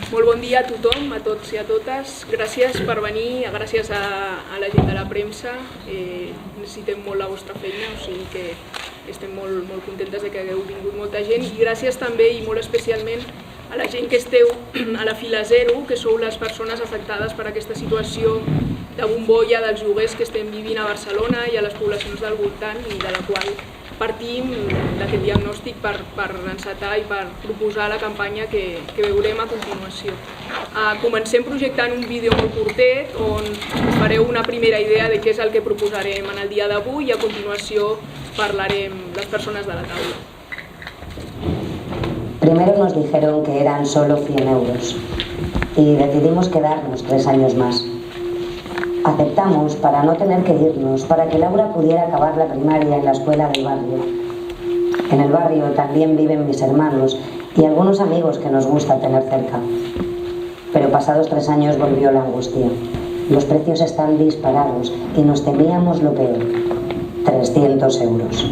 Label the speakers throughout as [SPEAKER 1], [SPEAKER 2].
[SPEAKER 1] Molt bon dia a tothom, a tots i a totes. Gràcies per venir, gràcies a la gent de la premsa. Necessitem molt la vostra feina, o sigui que estem molt contentes que hagueu vingut molta gent. I gràcies també i molt especialment a la gent que esteu a la fila zero, que sou les persones afectades per aquesta situació de bombolla dels lloguers que estem vivint a Barcelona i a les poblacions del voltant, i de la qual partim d'aquest diagnòstic per encetar i per proposar la campanya que veurem a continuació. Comencem projectant un vídeo molt curtet on us fareu una primera idea de què és el que proposarem en el dia d'avui i a continuació parlarem les persones de la taula.
[SPEAKER 2] Primero nos dijeron que eran solo 100 euros y decidimos quedarnos 3 años más. Aceptamos para no tener que irnos, para que Laura pudiera acabar la primaria en la escuela del barrio. En el barrio también viven mis hermanos y algunos amigos que nos gusta tener cerca. Pero pasados 3 años volvió la angustia. Los precios están disparados y nos temíamos lo peor. 300 euros.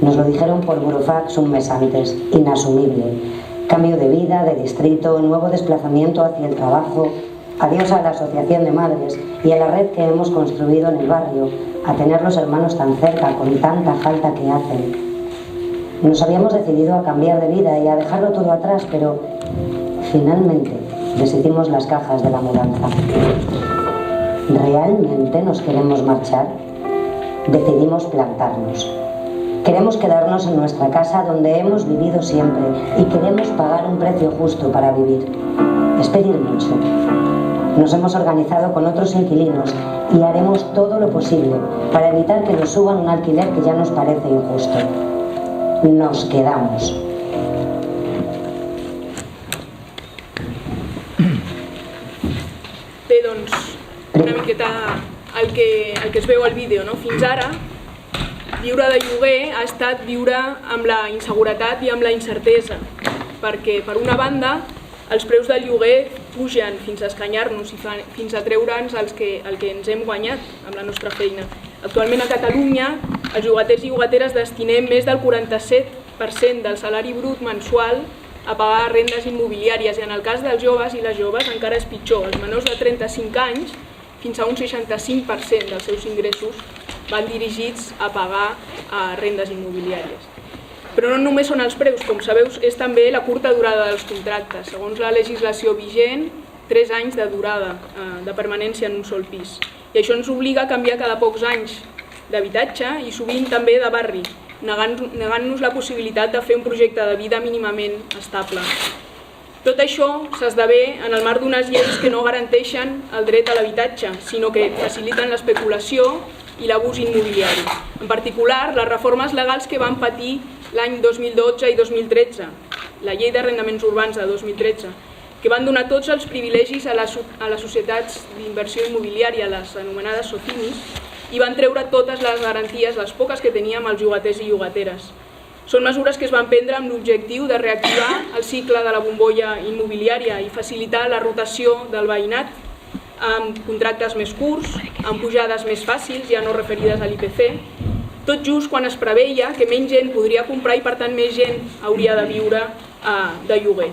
[SPEAKER 2] Nos lo dijeron por burofax un mes antes. Inasumible. Cambio de vida, de distrito, nuevo desplazamiento hacia el trabajo. Adiós a la asociación de madres y a la red que hemos construido en el barrio, a tener los hermanos tan cerca, con tanta falta que hacen. Nos habíamos decidido a cambiar de vida y a dejarlo todo atrás, pero finalmente deshicimos las cajas de la mudanza. ¿Realmente nos queremos marchar? Decidimos plantarnos. Queremos quedarnos en nuestra casa donde hemos vivido siempre y queremos pagar un precio justo para vivir. Es pedir mucho. Nos hemos organizado con otros inquilinos y haremos todo lo posible para evitar que nos suban un alquiler que ya nos parece injusto. Nos quedamos.
[SPEAKER 1] Bé, doncs, una miqueta el que es veu al vídeo, no? Fins ara, viure de lloguer ha estat viure amb la inseguretat i amb la incertesa, perquè, per una banda, els preus del lloguer pugen fins a escanyar-nos i fins a treure'ns el que ens hem guanyat amb la nostra feina. Actualment a Catalunya, els llogaters i llogateres destinem més del 47% del salari brut mensual a pagar rendes immobiliàries, i en el cas dels joves i les joves encara és pitjor. Els menors de 35 anys, fins a un 65% dels seus ingressos van dirigits a pagar rendes immobiliàries. Però no només són els preus, com sabeu, és també la curta durada dels contractes. Segons la legislació vigent, 3 anys de durada de permanència en un sol pis. I això ens obliga a canviar cada pocs anys d'habitatge i sovint també de barri, negant-nos la possibilitat de fer un projecte de vida mínimament estable. Tot això s'esdevé en el marc d'unes lleis que no garanteixen el dret a l'habitatge, sinó que faciliten l'especulació i l'abús immobiliari. En particular, les reformes legals que van patir l'any 2012 i 2013, la llei d'arrendaments urbans de 2013, que van donar tots els privilegis a les societats d'inversió immobiliària, les anomenades SOCIMIs, i van treure totes les garanties, les poques que teníem, als llogaters i llogateres. Són mesures que es van prendre amb l'objectiu de reactivar el cicle de la bombolla immobiliària i facilitar la rotació del veïnat amb contractes més curts, amb pujades més fàcils, ja no referides a l'IPC, tot just quan es preveia que menys gent podria comprar i per tant més gent hauria de viure de lloguer.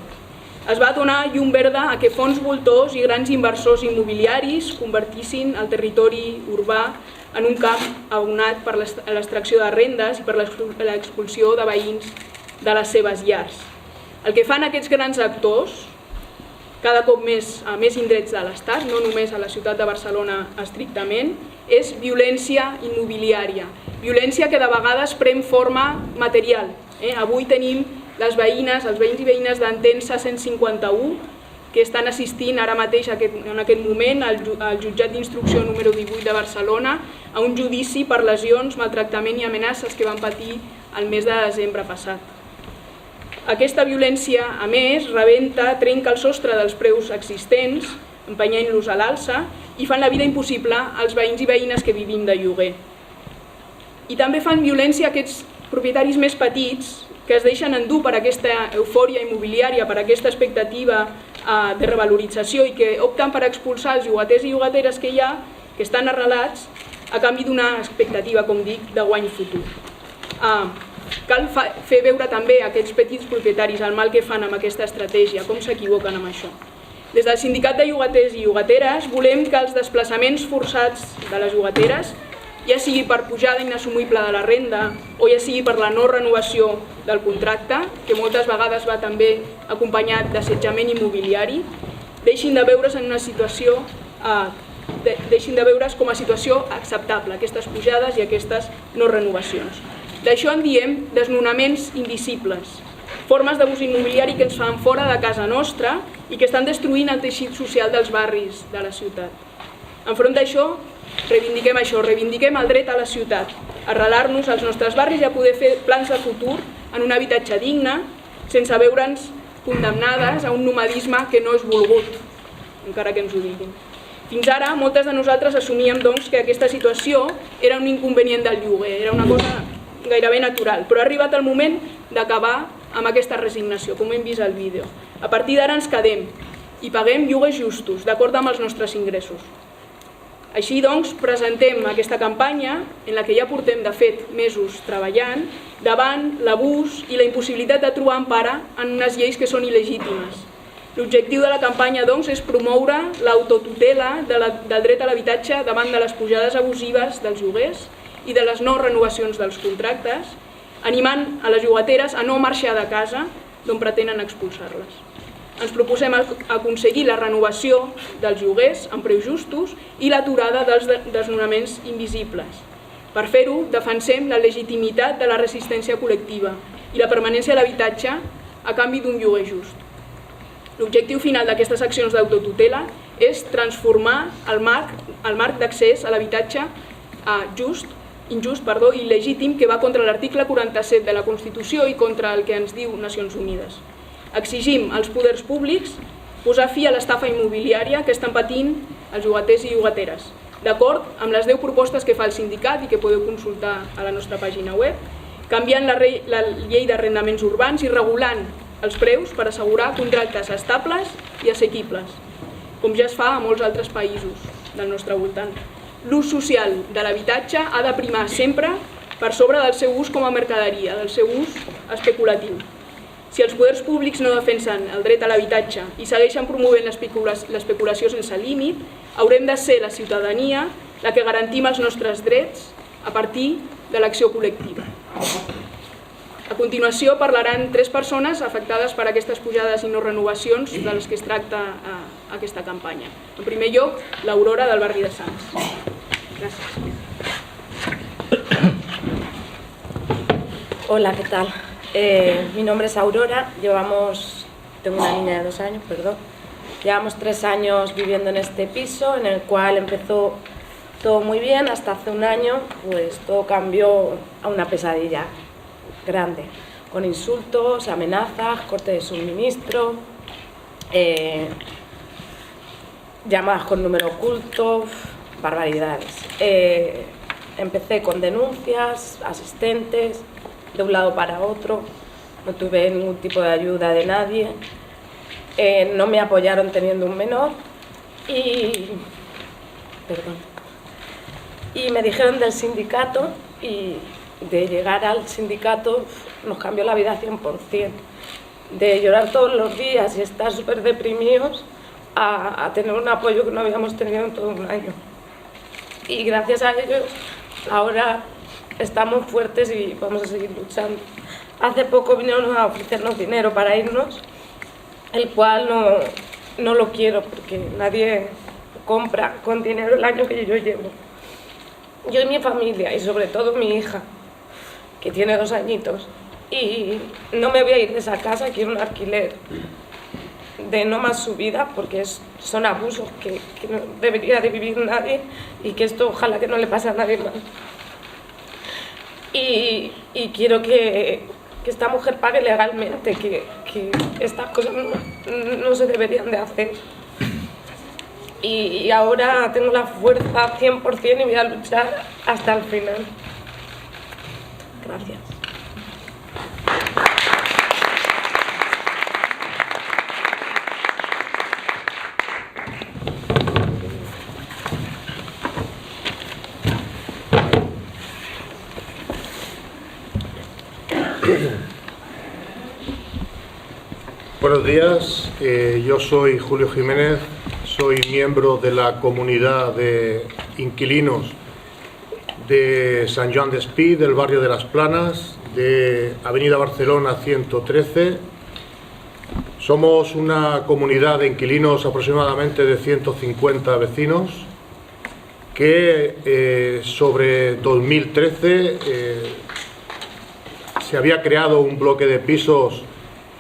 [SPEAKER 1] Es va donar llum verda a que fons voltors i grans inversors immobiliaris convertissin el territori urbà en un camp abonat per l'extracció de rendes i per l'expulsió de veïns de les seves llars. El que fan aquests grans actors, cada cop més a més indrets de l'Estat, no només a la ciutat de Barcelona estrictament, és violència immobiliària. Violència que de vegades pren forma material. Avui tenim les veïnes, els veïns i veïnes d'Entença 151, que estan assistint ara mateix en aquest moment al jutjat d'instrucció número 18 de Barcelona a un judici per lesions, maltractament i amenaces que van patir el mes de desembre passat. Aquesta violència, a més, rebenta, trenca el sostre dels preus existents, empenyent-los a l'alça, i fan la vida impossible als veïns i veïnes que vivim de lloguer. I també fan violència a aquests propietaris més petits que es deixen endur per aquesta eufòria immobiliària, per aquesta expectativa de revalorització i que opten per expulsar els llogaters i llogateres que hi ha, que estan arrelats, a canvi d'una expectativa, com dic, de guany futur. Cal fer veure també a aquests petits propietaris el mal que fan amb aquesta estratègia, com s'equivoquen amb això. Des del Sindicat de Llogaters i Llogateres volem que els desplaçaments forçats de les llogateres, ja sigui per pujada inassumible de la renda o ja sigui per la no renovació del contracte, que moltes vegades va també acompanyat d'assetjament immobiliari, deixin de veure's com a situació acceptable, aquestes pujades i aquestes no renovacions. D'això en diem desnonaments invisibles, formes d'abús immobiliari que ens fan fora de casa nostra i que estan destruint el teixit social dels barris de la ciutat. Enfront d'això, reivindiquem el dret a la ciutat, a arrelar-nos als nostres barris i a poder fer plans de futur en un habitatge digne, sense veure'ns condemnades a un nomadisme que no és volgut, encara que ens ho diguin. Fins ara, moltes de nosaltres assumíem doncs, que aquesta situació era un inconvenient del lloguer, era una cosa gairebé natural, però ha arribat el moment d'acabar amb aquesta resignació, com hem vist al vídeo. A partir d'ara ens quedem i paguem lloguers justos, d'acord amb els nostres ingressos. Així doncs, presentem aquesta campanya, en la que ja portem de fet mesos treballant, davant l'abús i la impossibilitat de trobar empara en unes lleis que són il·legítimes. L'objectiu de la campanya doncs, és promoure l'autotutela del dret a l'habitatge davant de les pujades abusives dels lloguers i de les no renovacions dels contractes, animant a les llogateres a no marxar de casa d'on pretenen expulsar-les. Ens proposem aconseguir la renovació dels lloguers amb preus justos i l'aturada dels desnonaments invisibles. Per fer-ho, defensem la legitimitat de la resistència col·lectiva i la permanència de l'habitatge a canvi d'un lloguer just. L'objectiu final d'aquestes accions d'autotutela és transformar el marc d'accés a l'habitatge injust i il·legítim que va contra l'article 47 de la Constitució i contra el que ens diu Nacions Unides. Exigim als poders públics posar fi a l'estafa immobiliària que estan patint els llogaters i llogateres, d'acord amb les 10 propostes que fa el sindicat i que podeu consultar a la nostra pàgina web, canviant la llei d'arrendaments urbans i regulant els preus per assegurar contractes estables i assequibles, com ja es fa a molts altres països del nostre voltant. L'ús social de l'habitatge ha de primar sempre per sobre del seu ús com a mercaderia, del seu ús especulatiu. Si els poders públics no defensen el dret a l'habitatge i segueixen promovent l'especulació sense límit, haurem de ser la ciutadania la que garantim els nostres drets a partir de l'acció col·lectiva. A continuació parlaran 3 persones afectades per aquestes pujades i no renovacions de les que es tracta aquesta campanya. En primer lloc, l'Aurora del barri de Sants. Gràcies.
[SPEAKER 3] Hola, ¿qué tal? Mi nombre es Aurora, tengo una niña de 2 años, llevamos 3 años viviendo en este piso, en el cual empezó todo muy bien, hasta hace un año pues todo cambió a una pesadilla grande, con insultos, amenazas, corte de suministro, llamadas con número oculto, barbaridades. Empecé con denuncias, asistentes, de un lado para otro, no tuve ningún tipo de ayuda de nadie, no me apoyaron teniendo un menor y me dijeron del sindicato y de llegar al sindicato nos cambió la vida 100%, de llorar todos los días y estar súper deprimidos a tener un apoyo que no habíamos tenido en todo un año. Y gracias a ellos ahora estamos fuertes y vamos a seguir luchando. Hace poco vinieron a ofrecernos dinero para irnos, el cual no lo quiero porque nadie compra con dinero el año que yo llevo. Yo y mi familia y sobre todo mi hija, que tiene 2 añitos, y no me voy a ir de esa casa, quiero un alquiler de no más subida porque son abusos que no debería de vivir nadie y que esto ojalá que no le pase a nadie más. Y quiero que esta mujer pague legalmente, que estas cosas no se deberían de hacer. Y ahora tengo la fuerza 100% y voy a luchar hasta el final. Gracias.
[SPEAKER 4] Buenos días, yo soy Julio Jiménez, soy miembro de la comunidad de inquilinos de Sant Joan Despí, del barrio de Las Planas, de Avenida Barcelona 113. Somos una comunidad de inquilinos aproximadamente de 150 vecinos que sobre 2013 se había creado un bloque de pisos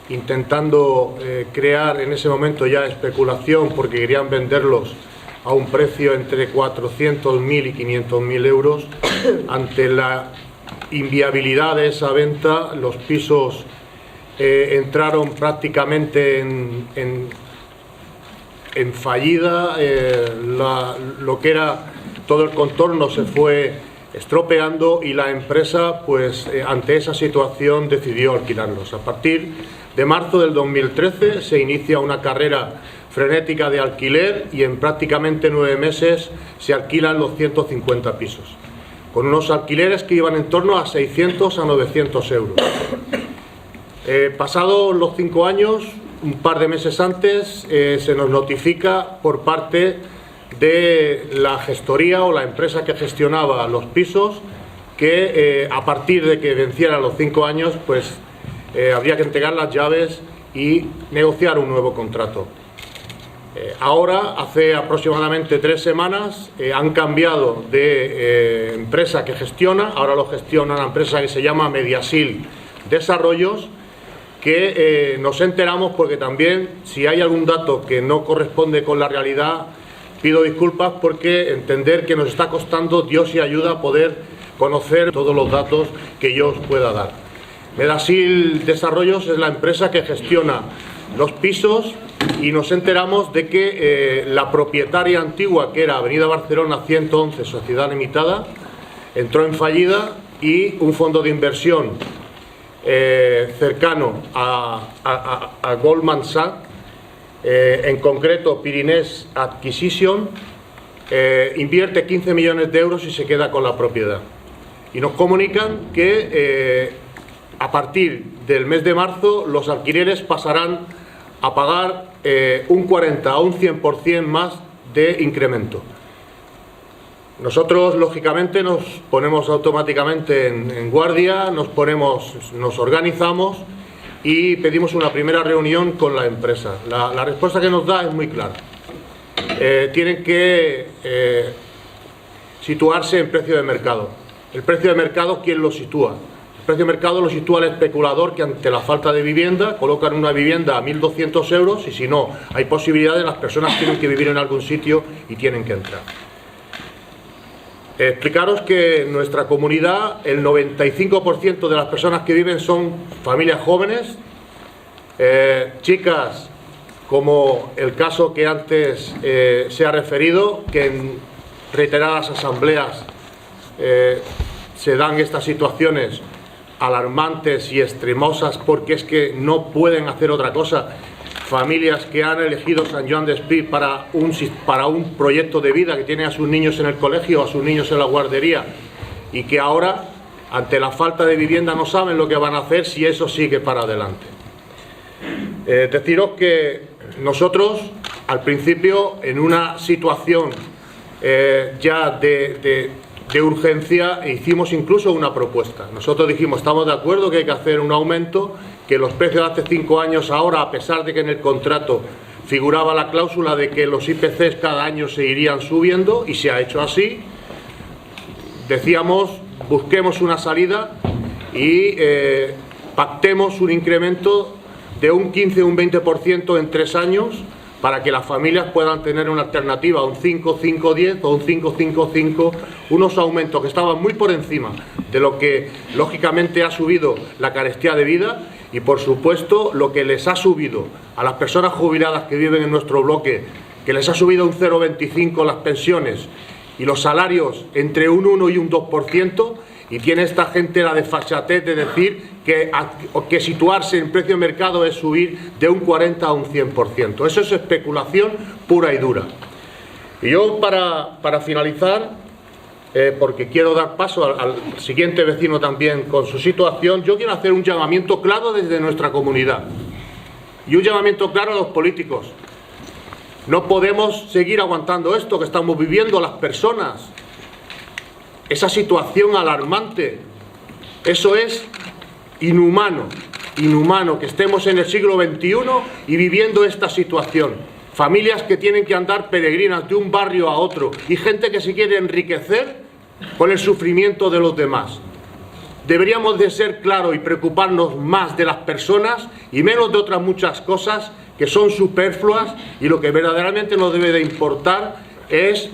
[SPEAKER 4] intentando crear en ese momento ya especulación porque querían venderlos a un precio entre 400.000 y 500.000 euros. Ante la inviabilidad de esa venta, los pisos entraron prácticamente en fallida, lo que era todo el contorno se fue estropeando y la empresa, pues ante esa situación, decidió alquilarlos. A partir de marzo del 2013 se inicia una carrera frenética de alquiler y en prácticamente 9 meses se alquilan los 150 pisos, con unos alquileres que iban en torno a 600 a 900 euros. Pasados los 5 años, un par de meses antes, se nos notifica por parte de la gestoría o la empresa que gestionaba los pisos que a partir de que vencieran los 5 años, pues habría que entregar las llaves y negociar un nuevo contrato. Ahora, hace aproximadamente 3 semanas, han cambiado de empresa que gestiona. Ahora lo gestiona una empresa que se llama Mediasil Desarrollos, que nos enteramos porque también, si hay algún dato que no corresponde con la realidad, pido disculpas, porque entender que nos está costando Dios y ayuda a poder conocer todos los datos que yo os pueda dar. Mediasil Desarrollos es la empresa que gestiona los pisos y nos enteramos de que la propietaria antigua, que era Avenida Barcelona 111, Sociedad Limitada, entró en fallida y un fondo de inversión cercano a Goldman Sachs, en concreto Pyrenees Acquisition, invierte 15 millones de euros y se queda con la propiedad. Y nos comunican que a partir del mes de marzo los alquileres pasarán a pagar un 40 a un 100% más de incremento. Nosotros, lógicamente, nos ponemos automáticamente en guardia, nos organizamos y pedimos una primera reunión con la empresa. La respuesta que nos da es muy clara. Tienen que situarse en precio de mercado. El precio de mercado, ¿quién lo sitúa? El precio de mercado lo sitúa el especulador, que ante la falta de vivienda colocan una vivienda a 1.200 euros y si no hay posibilidades, las personas tienen que vivir en algún sitio y tienen que entrar. Explicaros que en nuestra comunidad el 95% de las personas que viven son familias jóvenes, chicas como el caso que antes se ha referido, que en reiteradas asambleas se dan estas situaciones alarmantes y extremosas porque es que no pueden hacer otra cosa. Familias que han elegido Sant Joan Despí para un proyecto de vida, que tienen a sus niños en el colegio, a sus niños en la guardería, y que ahora, ante la falta de vivienda, no saben lo que van a hacer si eso sigue para adelante. Deciros que nosotros, al principio, en una situación ya de urgencia, hicimos incluso una propuesta. Nosotros dijimos, estamos de acuerdo que hay que hacer un aumento, que los precios de hace 5 años ahora, a pesar de que en el contrato figuraba la cláusula de que los IPCs cada año se irían subiendo, y se ha hecho así, decíamos, busquemos una salida y pactemos un incremento de un 15 o un 20% en 3 años, para que las familias puedan tener una alternativa, un 5-5-10 o un 5-5-5, unos aumentos que estaban muy por encima de lo que lógicamente ha subido la carestía de vida y, por supuesto, lo que les ha subido a las personas jubiladas que viven en nuestro bloque, que les ha subido un 0,25 las pensiones y los salarios entre un 1 y un 2%, y tiene esta gente la desfachatez de decir que situarse en precio de mercado es subir de un 40 a un 100%. Eso es especulación pura y dura. Y yo, para finalizar, porque quiero dar paso al siguiente vecino también con su situación, yo quiero hacer un llamamiento claro desde nuestra comunidad y un llamamiento claro a los políticos. No podemos seguir aguantando esto que estamos viviendo las personas, esa situación alarmante. Eso es inhumano, inhumano que estemos en el siglo XXI y viviendo esta situación. Familias que tienen que andar peregrinas de un barrio a otro y gente que se quiere enriquecer con el sufrimiento de los demás. Deberíamos de ser claros y preocuparnos más de las personas y menos de otras muchas cosas que son superfluas, y lo que verdaderamente nos debe de importar es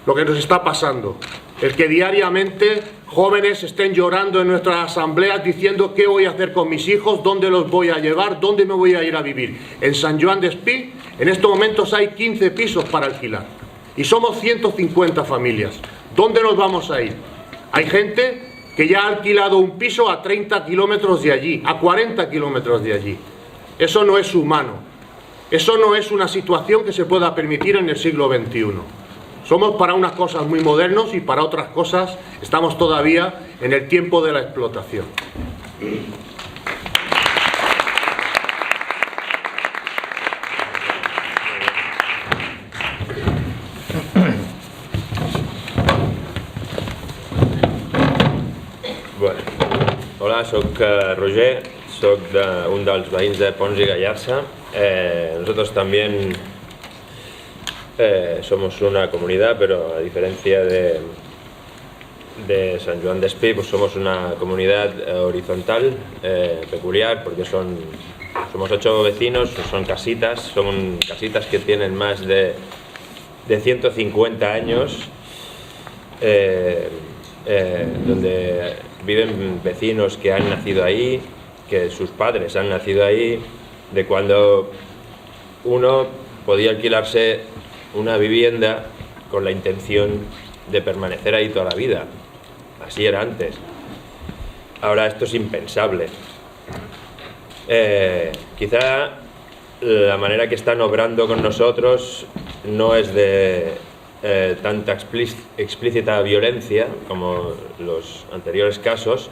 [SPEAKER 4] lo que nos está pasando. El que diariamente jóvenes estén llorando en nuestras asambleas diciendo qué voy a hacer con mis hijos, dónde los voy a llevar, dónde me voy a ir a vivir. En Sant Joan Despí en estos momentos hay 15 pisos para alquilar y somos 150 familias. ¿Dónde nos vamos a ir? Hay gente que ya ha alquilado un piso a 30 kilómetros de allí, a 40 kilómetros de allí. Eso no es humano. Eso no es una situación que se pueda permitir en el siglo XXI. Somos para unas cosas muy modernos y para otras cosas estamos todavía en el tiempo de la explotación.
[SPEAKER 5] Bueno, hola, soc Roger, soc un dels veïns de Pons i Gallarza. Nosotros también somos una comunidad, pero a diferencia de Sant Joan Despí, pues somos una comunidad horizontal, peculiar, porque somos 8 vecinos, son casitas que tienen más de 150 años, donde viven vecinos que han nacido ahí, que sus padres han nacido ahí, de cuando uno podía alquilarse una vivienda con la intención de permanecer ahí toda la vida. Así era antes. Ahora esto es impensable. Quizá la manera que están obrando con nosotros no es de tanta explícita violencia como los anteriores casos,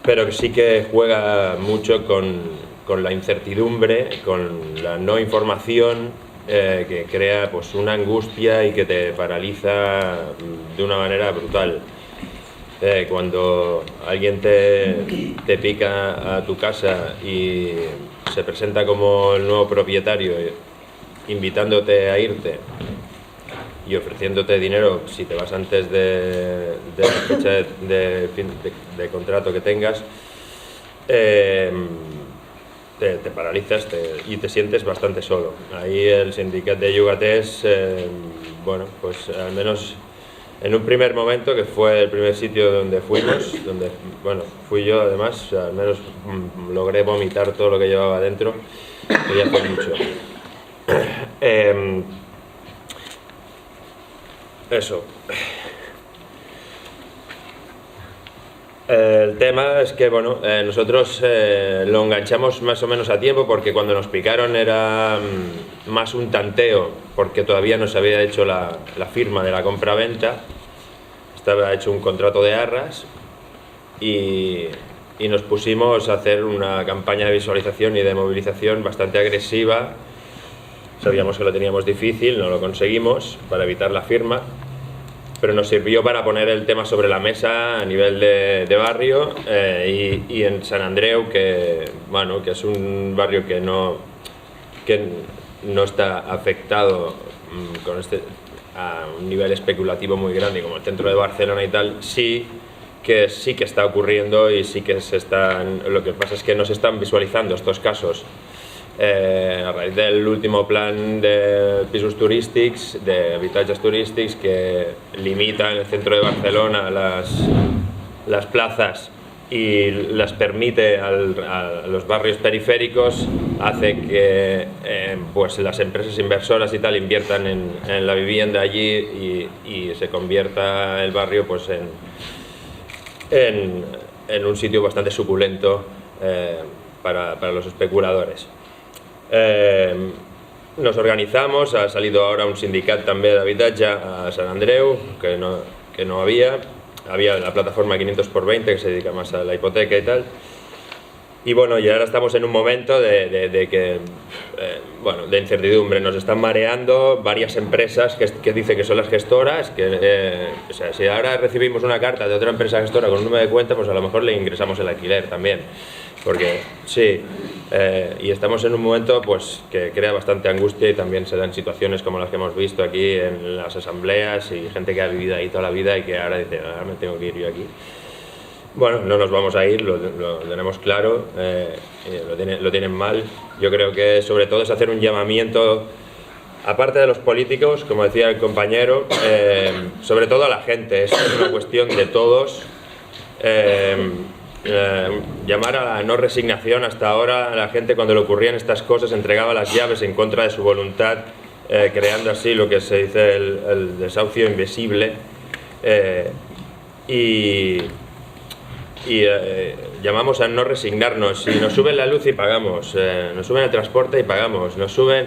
[SPEAKER 5] pero que sí que juega mucho con la incertidumbre, con la no información, que crea pues una angustia y que te paraliza de una manera brutal. Cuando alguien te pica a tu casa y se presenta como el nuevo propietario, invitándote a irte y ofreciéndote dinero si te vas antes de la fecha de contrato que tengas, te paralizas y te sientes bastante solo. Ahí el sindicat de llogaters, bueno, pues al menos en un primer momento, que fue el primer sitio donde fuimos, bueno, fui yo además, al menos logré vomitar todo lo que llevaba dentro, que ya fue mucho. Eso. El tema es que, bueno, nosotros lo enganchamos más o menos a tiempo, porque cuando nos picaron era más un tanteo, porque todavía no se había hecho la firma de la compra-venta, estaba hecho un contrato de arras y nos pusimos a hacer una campaña de visualización y de movilización bastante agresiva. Sabíamos que lo teníamos difícil, no lo conseguimos para evitar la firma, pero nos sirvió para poner el tema sobre la mesa a nivel de barrio, y en Sant Andreu, que es un barrio que no está afectado a un nivel especulativo muy grande como el centro de Barcelona y tal, sí que está ocurriendo y sí que lo que pasa es que no se están visualizando estos casos. A raíz del último plan de pisos turístics, de habitatges turístics, que limita en el centro de Barcelona las plazas y las permite a los barrios periféricos, hace que pues las empresas inversoras y tal inviertan en la vivienda allí y se convierta el barrio pues en un sitio bastante suculento para los especuladores. Nos organizamos, ha salido ahora un sindicat també d'habitatge a Sant Andreu, que no, que no había la plataforma 500x20 que se dedica más a la hipoteca y tal. Y bueno, y ahora estamos en un momento de incertidumbre. Nos están mareando varias empresas que dicen que son las gestoras, o sea, si ahora recibimos una carta de otra empresa gestora con un número de cuenta, pues a lo mejor le ingresamos el alquiler también. Porque sí, y estamos en un momento pues que crea bastante angustia, y también se dan situaciones como las que hemos visto aquí en las asambleas, y gente que ha vivido ahí toda la vida y que ahora dice, ahora me tengo que ir yo aquí. Bueno, no nos vamos a ir, lo tenemos claro, lo tienen mal. Yo creo que sobre todo es hacer un llamamiento, aparte de los políticos, como decía el compañero, sobre todo a la gente. Es una cuestión de todos. Llamar a la no resignación. Hasta ahora la gente, cuando le ocurrían estas cosas, entregaba las llaves en contra de su voluntad, creando así lo que se dice el desahucio invisible. Llamamos a no resignarnos. Si nos suben la luz y pagamos, nos suben el transporte y pagamos, nos suben,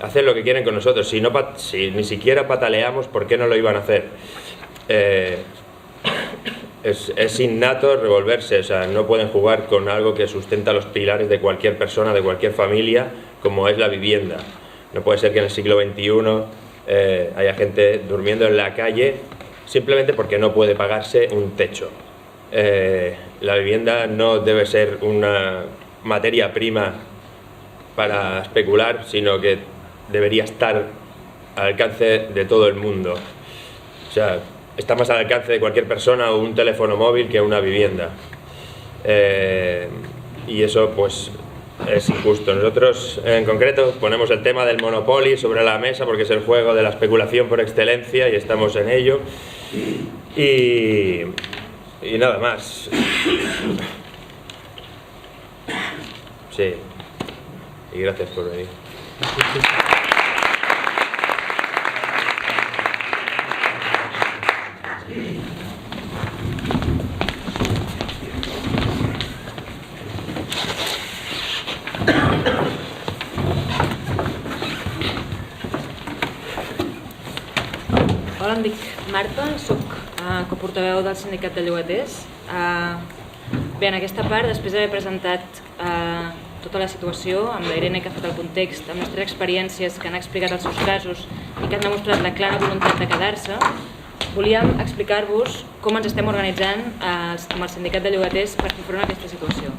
[SPEAKER 5] hacen lo que quieren con nosotros. Si ni siquiera pataleamos, ¿por qué no lo iban a hacer? Es innato revolverse, o sea, no pueden jugar con algo que sustenta los pilares de cualquier persona, de cualquier familia, como es la vivienda. No puede ser que en el siglo XXI haya gente durmiendo en la calle simplemente porque no puede pagarse un techo. La vivienda no debe ser una materia prima para especular, sino que debería estar al alcance de todo el mundo. O sea, está más al alcance de cualquier persona o un teléfono móvil que una vivienda. Y eso pues es injusto. Nosotros en concreto ponemos el tema del Monopoly sobre la mesa porque es el juego de la especulación por excelencia y estamos en ello. Y nada más. Sí. Y gracias por venir.
[SPEAKER 6] Hola, em dic Marta, soc coportaveu del Sindicat de Llogaters. Bé, en aquesta part, després d'haver presentat tota la situació, amb la Irene que ha fet el context, amb les 3 experiències que han explicat els seus casos i que han demostrat la clara voluntat de quedar-se, volíem explicar-vos com ens estem organitzant amb el Sindicat de Llogaters per fer front a aquesta situació.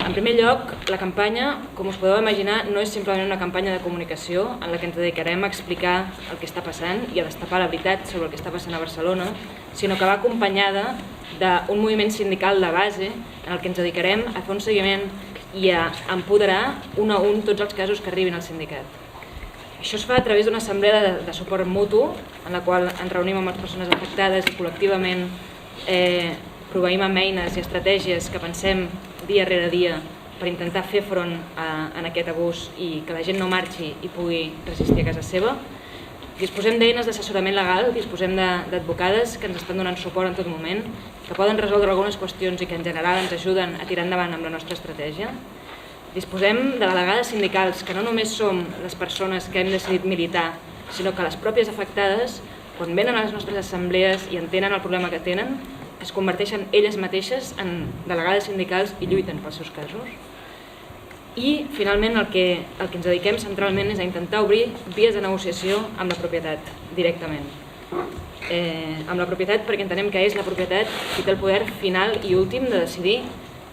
[SPEAKER 6] En primer lloc, la campanya, com us podeu imaginar, no és simplement una campanya de comunicació en la que ens dedicarem a explicar el que està passant i a destapar la veritat sobre el que està passant a Barcelona, sinó que va acompanyada d'un moviment sindical de base en el que ens dedicarem a fer un seguiment i a empoderar un a un tots els casos que arribin al sindicat. Això es fa a través d'una assemblea de suport mutu en la qual ens reunim amb les persones afectades i col·lectivament proveïm amb eines i estratègies que pensem dia rere dia per intentar fer front a aquest abús i que la gent no marxi i pugui resistir a casa seva. Disposem d'eines d'assessorament legal, disposem d'advocades que ens estan donant suport en tot moment, que poden resoldre algunes qüestions i que en general ens ajuden a tirar endavant amb la nostra estratègia. Disposem de delegades sindicals, que no només som les persones que hem decidit militar, sinó que les pròpies afectades, quan venen a les nostres assemblees i entenen el problema que tenen, es converteixen elles mateixes en delegades sindicals i lluiten pels seus casos. I, finalment, el que ens dediquem centralment és a intentar obrir vies de negociació amb la propietat, directament. Amb la propietat perquè entenem que és la propietat qui té el poder final i últim de decidir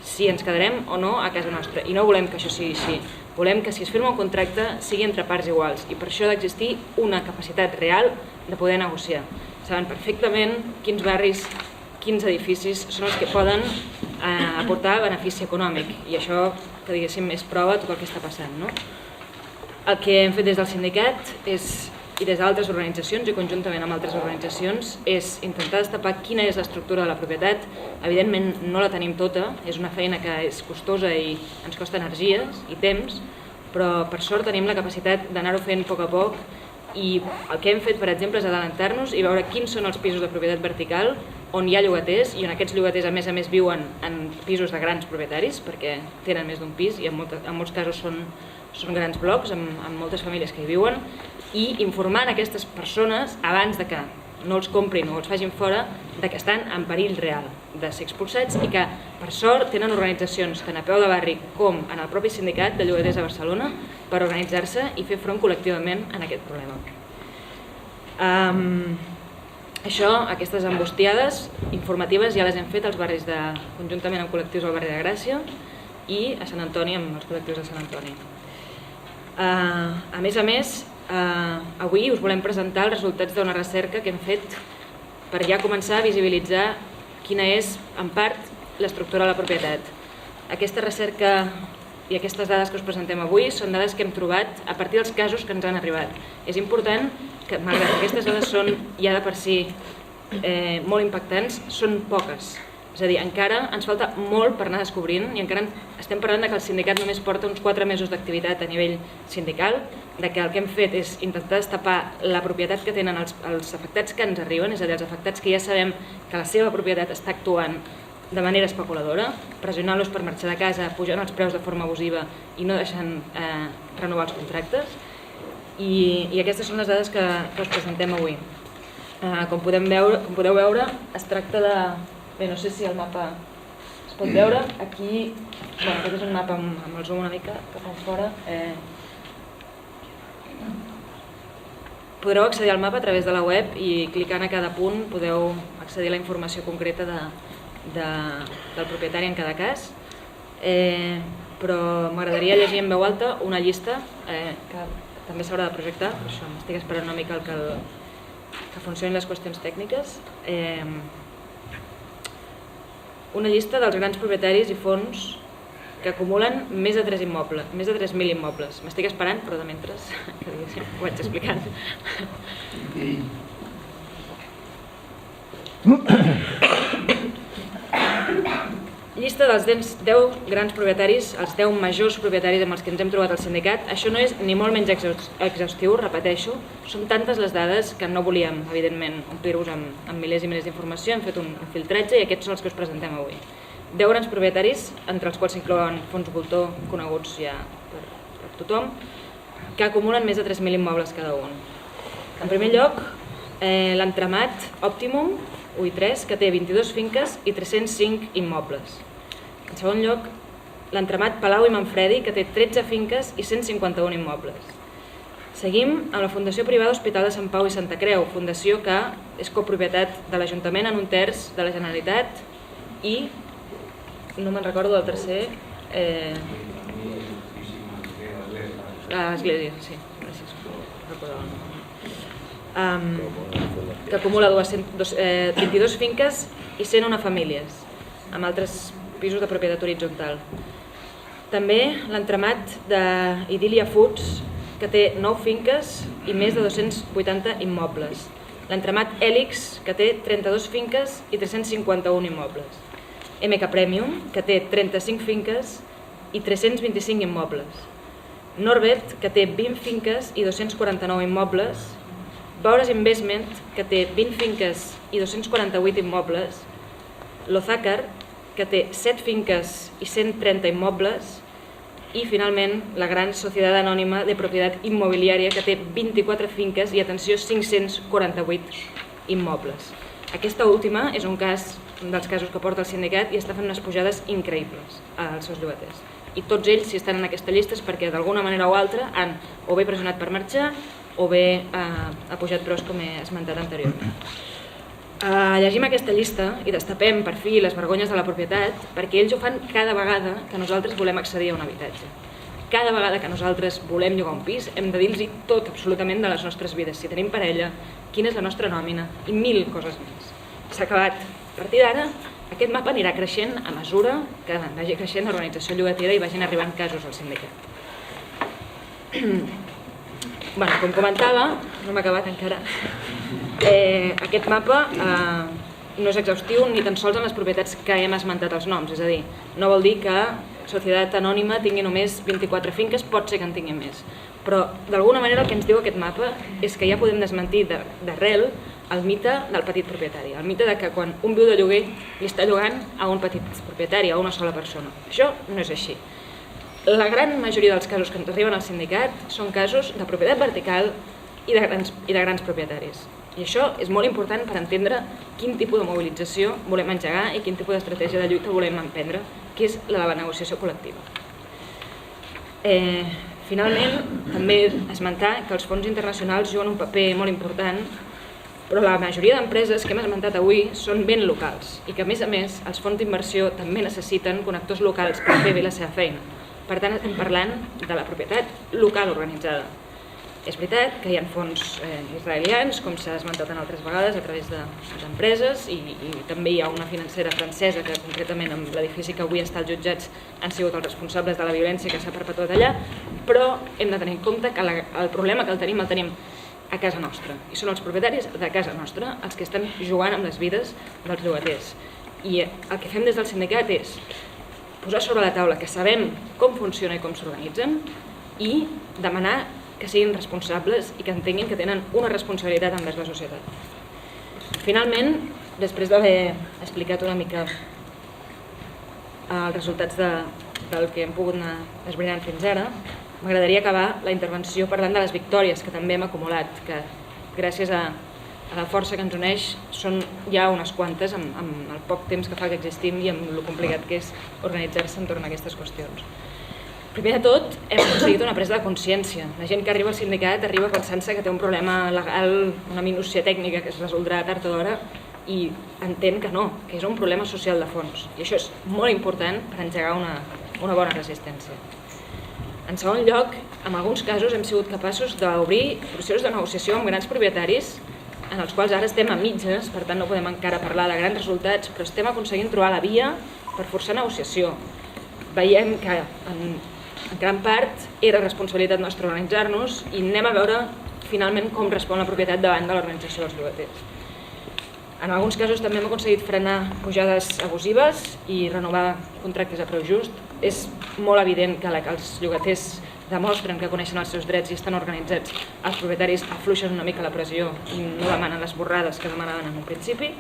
[SPEAKER 6] si ens quedarem o no a casa nostra. I no volem que això sigui així. Volem que si es firma un contracte sigui entre parts iguals i per això ha d'existir una capacitat real de poder negociar. Saben perfectament quins barris, quins edificis són els que poden aportar benefici econòmic i això, que diguéssim, és prova de tot el que està passant. El que hem fet des del sindicat i des d'altres organitzacions i conjuntament amb altres organitzacions és intentar destapar quina és l'estructura de la propietat. Evidentment no la tenim tota, és una feina que és costosa i ens costa energies i temps, però per sort tenim la capacitat d'anar-ho fent a poc a poc i el que hem fet, per exemple, és adelantar-nos i veure quins són els pisos de propietat vertical on hi ha llogaters i on aquests llogaters a més viuen en pisos de grans propietaris perquè tenen més d'un pis i en molts casos són grans blocs amb moltes famílies que hi viuen i informant aquestes persones abans de que no els comprin o els facin fora, de que estan en perill real de ser expulsats i que, per sort, tenen organitzacions tant a peu de barri com en el propi sindicat de llogaters a Barcelona per organitzar-se i fer front col·lectivament en aquest problema. Aquestes embustiades informatives ja les hem fet als barris conjuntament amb col·lectius al barri de Gràcia i a Sant Antoni amb els col·lectius de Sant Antoni. A més, avui us volem presentar els resultats d'una recerca que hem fet per ja començar a visibilitzar quina és, en part, l'estructura de la propietat. Aquesta recerca i aquestes dades que us presentem avui són dades que hem trobat a partir dels casos que ens han arribat. És important que, malgrat que aquestes dades són ja de per si molt impactants, són poques. És a dir, encara ens falta molt per anar descobrint i encara estem parlant que el sindicat només porta uns 4 mesos d'activitat a nivell sindical, de que el que hem fet és intentar destapar la propietat que tenen els afectats que ens arriben, és a dir, els afectats que ja sabem que la seva propietat està actuant de manera especuladora, pressionant-los per marxar de casa, pujant els preus de forma abusiva i no deixant renovar els contractes. I aquestes són les dades que us presentem avui. Com podeu veure, es tracta de... Bé, no sé si el mapa es pot veure. Aquí, aquest és un mapa amb el zoom una mica cap enfora. Podreu accedir al mapa a través de la web i clicant a cada punt podeu accedir a la informació concreta del propietari en cada cas. Però m'agradaria llegir en veu alta una llista que també s'haurà de projectar, per això m'estic esperant una mica que funcionin les qüestions tècniques. Una llista dels grans propietaris i fons que acumulen més de 3.000 immobles. M'estic esperant, però de mentre ho vaig explicant. Llista dels 10 grans propietaris, els 10 majors propietaris amb els que ens hem trobat al sindicat. Això no és ni molt menys exhaustiu, repeteixo. Són tantes les dades que no volíem, evidentment, omplir-vos amb milers i milers d'informació. Hem fet un filtratge i aquests són els que us presentem avui. 10 grans propietaris, entre els quals s'inclouen fons voltor coneguts ja per tothom, que acumulen més de 3.000 immobles cada un. En primer lloc, l'entramat Optimum UI3, que té 22 finques i 305 immobles. En segon lloc, l'entramat Palau i Manfredi, que té 13 finques i 151 immobles. Seguim amb la Fundació Privada Hospital de Sant Pau i Santa Creu, fundació que és copropietat de l'Ajuntament en un terç de la Generalitat i, no me'n recordo del tercer, l'Església, sí, gràcies, recordava. Que acumula 22 finques i 101 famílies, amb altres pisos de propietat horitzontal. També l'entramat d'Idília Foods, que té 9 finques i més de 280 immobles. L'entramat Hèlix, que té 32 finques i 351 immobles. MK Premium, que té 35 finques i 325 immobles. Norbert, que té 20 finques i 249 immobles. Bowers Investment, que té 20 finques i 248 immobles. Lozacar, que té 7 finques i 130 immobles. I, finalment, la gran Societat Anònima de Propietat Immobiliària, que té 24 finques i, atenció, 548 immobles. Aquesta última és un dels casos que porta el sindicat i està fent unes pujades increïbles als seus llogaters. I tots ells, si estan en aquesta llista, és perquè d'alguna manera o altra han o bé pressionat per marxar o bé ha pujat preus, com he esmentat anteriorment. Llegim aquesta llista i destapem per fi les vergonyes de la propietat perquè ells ho fan cada vegada que nosaltres volem accedir a un habitatge. Cada vegada que nosaltres volem llogar un pis hem de dir-los tot absolutament de les nostres vides, si tenim parella, quina és la nostra nòmina i 1000 coses més. S'ha acabat. A partir d'ara, aquest mapa anirà creixent a mesura que vagi creixent l'organització llogatera i vagin arribant casos al sindicat. Com comentava, no m'ha acabat encara, aquest mapa no és exhaustiu ni tan sols en les propietats que hem esmentat els noms, és a dir, no vol dir que Societat Anònima tingui només 24 finques, pot ser que en tingui més, però d'alguna manera el que ens diu aquest mapa és que ja podem desmentir d'arrel el mite del petit propietari, el mite de que quan un viu de lloguer li està llogant a un petit propietari, a una sola persona. Això no és així. La gran majoria dels casos que ens arriben al sindicat són casos de propietat vertical i de grans propietaris. I això és molt important per entendre quin tipus de mobilització volem engegar i quin tipus d'estratègia de lluita volem emprendre, que és la de la negociació col·lectiva. Finalment, també esmentar que els fons internacionals juguen un paper molt important, però la majoria d'empreses que hem esmentat avui són ben locals i que, a més, els fons d'inversió també necessiten connectors locals per fer bé la seva feina. Per tant, estem parlant de la propietat local organitzada. És veritat que hi ha fons israelians, com s'ha esmentat en altres vegades, a través d'empreses, i també hi ha una financera francesa que, concretament, amb l'edifici que avui està als jutjats, han sigut els responsables de la violència que s'ha perpetuat allà, però hem de tenir en compte que el problema que el tenim a casa nostra, i són els propietaris de casa nostra els que estan jugant amb les vides dels llogaters. I el que fem des del sindicat és posar sobre la taula que sabem com funciona i com s'organitzen i demanar que siguin responsables i que entenguin que tenen una responsabilitat envers la societat. Finalment, després d'haver explicat una mica els resultats del que hem pogut anar esbrinant fins ara, m'agradaria acabar la intervenció parlant de les victòries que també hem acumulat, que gràcies a la força que ens uneix són ja unes quantes amb el poc temps que fa que existim i amb el complicat que és organitzar-se entorn a aquestes qüestions. Primer de tot, hem aconseguit una presa de consciència. La gent que arriba al sindicat arriba pensant-se que té un problema legal, una minúcia tècnica que es resoldrà tard o d'hora, i entén que no, que és un problema social de fons. I això és molt important per engegar una bona resistència. En segon lloc, en alguns casos hem sigut capaços d'obrir processos de negociació amb grans propietaris, en els quals ara estem a mitges, per tant no podem encara parlar de grans resultats, però estem aconseguint trobar la via per forçar negociació. Veiem que en gran part era responsabilitat nostra organitzar-nos i anem a veure finalment com respon la propietat davant de l'organització dels llogaters. En alguns casos també hem aconseguit frenar pujades abusives i renovar contractes a preu just. És molt evident que els llogaters demostren que coneixen els seus drets i estan organitzats. Els propietaris afluixen una mica la pressió i no demanen les borrades que demanaven en un principi.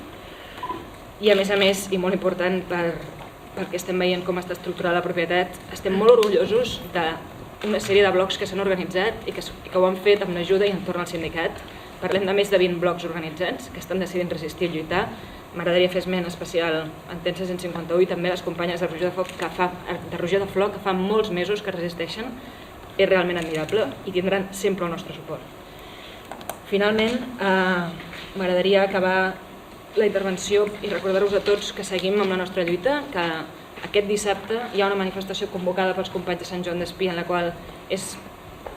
[SPEAKER 6] I a més, i molt important perquè estem veient com està estructurada la propietat, estem molt orgullosos d'una sèrie de blocs que s'han organitzat i que ho han fet amb l'ajuda i entorn al sindicat. Parlem de més de 20 blocs organitzats que estan decidint resistir i lluitar. M'agradaria fer esment especial en Tensa 151 i també les companyes de Roger de Flor que fa molts mesos que resisteixen. És realment admirable i tindran sempre el nostre suport. Finalment, m'agradaria acabar la intervenció i recordar-vos a tots que seguim amb la nostra lluita, que aquest dissabte hi ha una manifestació convocada pels companys de Sant Joan d'Espí en la qual és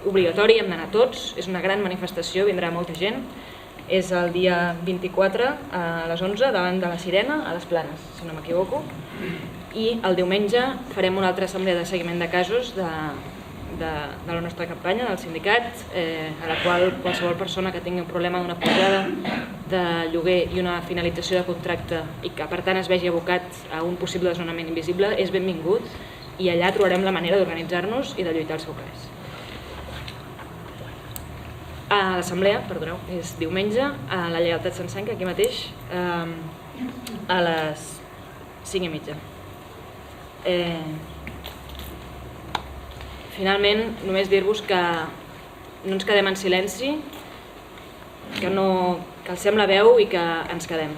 [SPEAKER 6] obligatori, hem d'anar tots, és una gran manifestació, vindrà molta gent. És el dia 24 a les 11 davant de la Sirena, a les Planes, si no m'equivoco. I el diumenge farem una altra assemblea de seguiment de casos de la nostra campanya, del sindicat, a la qual qualsevol persona que tingui un problema d'una pujada de lloguer i una finalització de contracte i que per tant es vegi abocat a un possible desnonament invisible és benvingut i allà trobarem la manera d'organitzar-nos i de lluitar al seu cas. L'assemblea, perdoneu, és diumenge a la Lleialtat Sencenca, aquí mateix, a les 5:30. Finalment, només dir-vos que no ens quedem en silenci, que alcem la veu i que ens quedem.